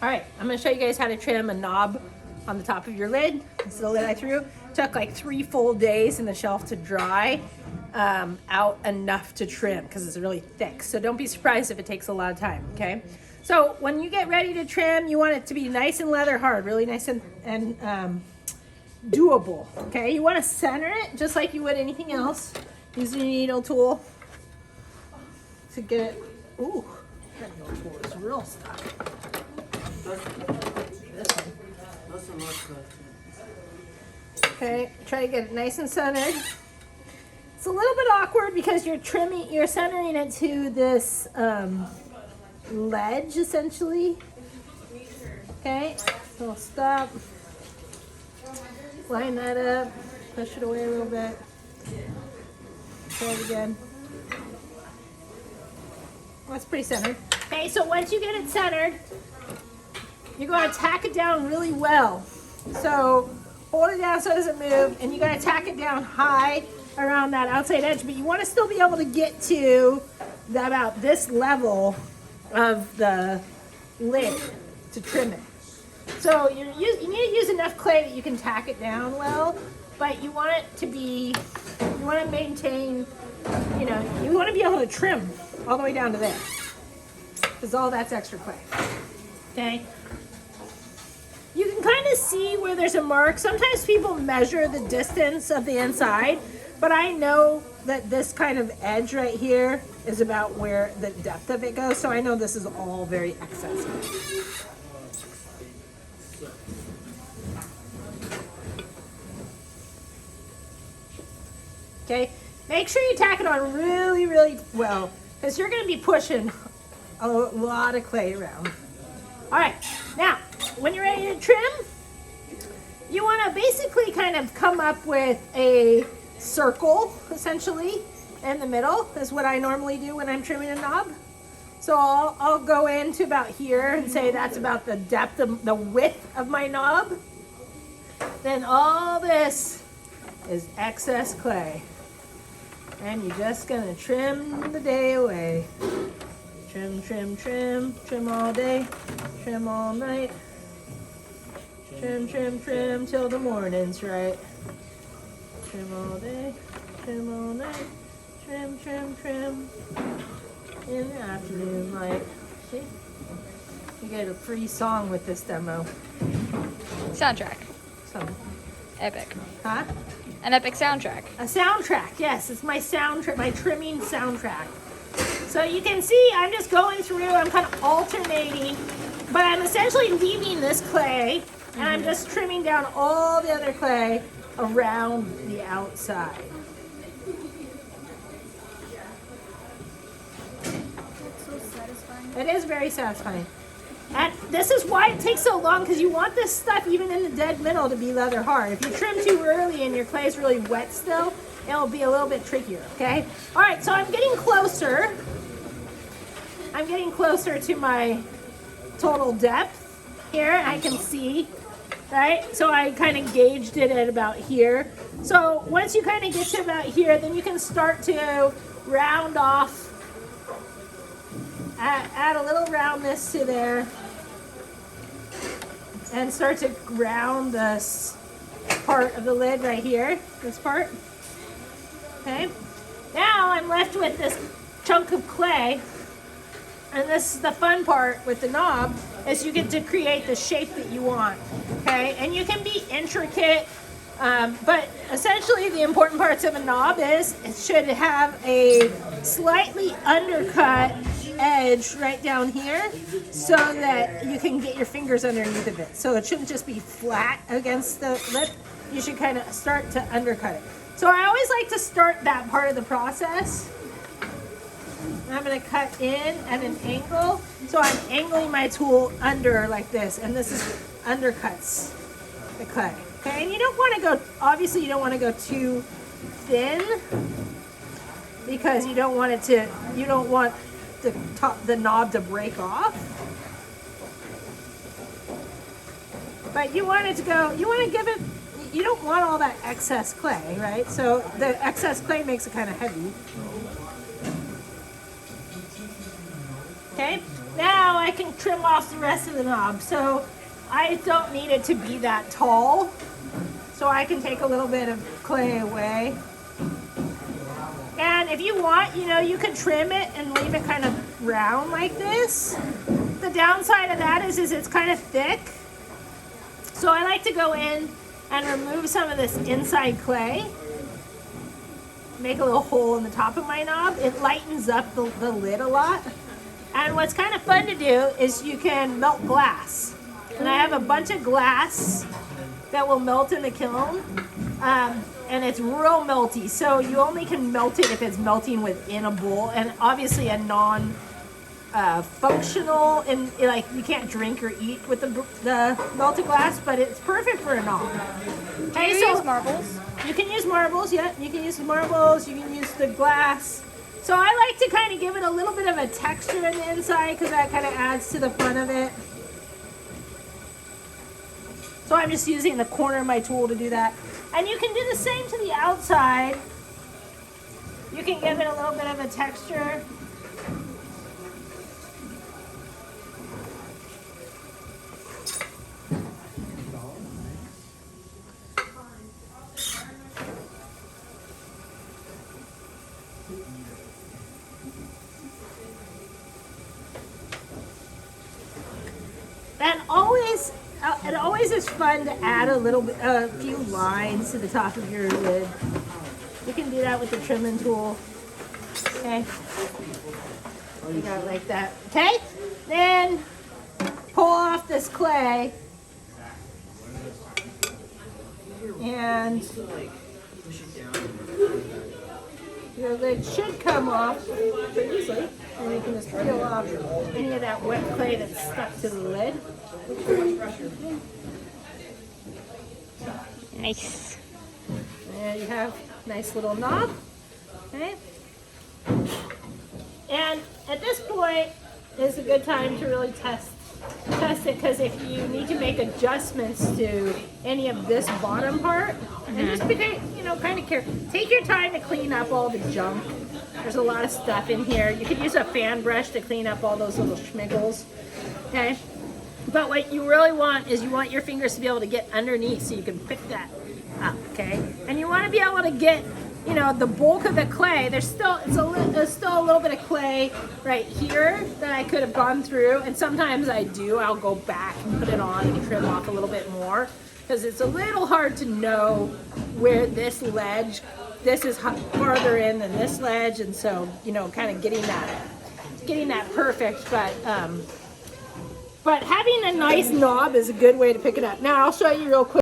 All right, I'm gonna show you guys how to trim a knob on the top of your lid. This is the lid I threw. Took like 3 full days in the shelf to dry out enough to trim because it's really thick. So don't be surprised if it takes a lot of time, okay? So when you get ready to trim, you want it to be nice and leather hard, really nice and doable, okay? You wanna center it just like you would anything else. Using a needle tool to get it. Ooh, that needle tool is real stuck. Okay, try to get it nice and centered. It's a little bit awkward because you're centering it to this ledge essentially. Okay, so I'll stop, line that up, push it away a little bit. Try it again. That's pretty centered. Okay, so once you get it centered, you're going to tack it down really well. So hold it down so it doesn't move, and you're going to tack it down high around that outside edge, but you want to still be able to get to about this level of the lid to trim it. So you need to use enough clay that you can tack it down well, but you want it to be, you want to maintain, you want to be able to trim all the way down to there, because all that's extra clay. Okay. You can kind of see where there's a mark. Sometimes people measure the distance of the inside, but I know that this kind of edge right here is about where the depth of it goes, so I know this is all very accessible. Okay, make sure you tack it on really, really well, because you're going to be pushing a lot of clay around. All right, now, when you're ready to trim, you want to basically kind of come up with a circle, essentially, in the middle, is what I normally do when I'm trimming a knob. So I'll go into about here and say that's about the depth of the width of my knob. Then all this is excess clay. And you're just gonna trim the day away. Trim, trim, trim, trim all day, trim all night. Trim, trim, trim till the morning's right. Trim all day, trim all night, trim, trim, trim in the afternoon light. See? You get a free song with this demo. Soundtrack. So, Epic. huh? An epic soundtrack. A soundtrack, yes, it's my soundtrack, my trimming soundtrack. So you can see I'm just going through, I'm kind of alternating, but I'm essentially leaving this clay and I'm just trimming down all the other clay around the outside. It's so satisfying. It is very satisfying. And this is why it takes so long, because you want this stuff even in the dead middle to be leather hard. If you trim too early and your clay is really wet still, it'll be a little bit trickier, okay? All right, so I'm getting closer. I'm getting closer to my total depth here. I can see, right? So I kind of gauged it at about here. So once you kind of get to about here, then you can start to round off, add a little roundness to there, and start to round this part of the lid right here, this part. Okay, now I'm left with this chunk of clay, and this is the fun part with the knob, is you get to create the shape that you want. Okay, and you can be intricate, but essentially the important parts of a knob is it should have a slightly undercut edge right down here so that you can get your fingers underneath of it. So it shouldn't just be flat against the lip. You should kind of start to undercut it. So I always like to start that part of the process. I'm going to cut in at an angle. So I'm angling my tool under like this, and this is undercuts the clay. Okay, and you don't want to go, obviously you don't want to go too thin, because you don't want it to, you don't want the knob to break off. But you want it to go, you want to give it, you don't want all that excess clay, right? So the excess clay makes it kind of heavy. Okay, now I can trim off the rest of the knob. So I don't need it to be that tall. So I can take a little bit of clay away. And if you want, you know, you could trim it and leave it kind of round like this. The downside of that is it's kind of thick. So I like to go in and remove some of this inside clay. Make a little hole in the top of my knob. It lightens up the lid a lot. And what's kind of fun to do is you can melt glass. And I have a bunch of glass that will melt in the kiln. And it's real melty, so you only can melt it if it's melting within a bowl, and obviously a non-functional, and like you can't drink or eat with the melted glass, but it's perfect for a knob. Do you use marbles? You can use marbles, yeah. You can use marbles, you can use the glass. So I like to kind of give it a little bit of a texture in the inside because that kind of adds to the fun of it. So I'm just using the corner of my tool to do that. And you can do the same to the outside. You can give it a little bit of a texture. And always, it always is fun to add a few lines to the top of your lid. You can do that with the trimming tool. Okay, you got it like that. Okay, then pull off this clay, and your lid should come off pretty easily. And you can just peel off any of that wet clay that's stuck to the lid. Nice. There you have a nice little knob. Okay. And at this point is a good time to really test it, because if you need to make adjustments to any of this bottom part, and just be, you know, kind of careful. Take your time to clean up all the junk. There's a lot of stuff in here. You could use a fan brush to clean up all those little schmiggles. Okay. But what you really want is you want your fingers to be able to get underneath so you can pick that up, okay? And you want to be able to get, you know, the bulk of the clay. There's still a little bit of clay right here that I could have gone through, and sometimes I do. I'll go back and put it on and trim off a little bit more because it's a little hard to know where this is farther in than this ledge, and so, you know, kind of getting that perfect, but having a nice knob is a good way to pick it up. Now I'll show you real quick.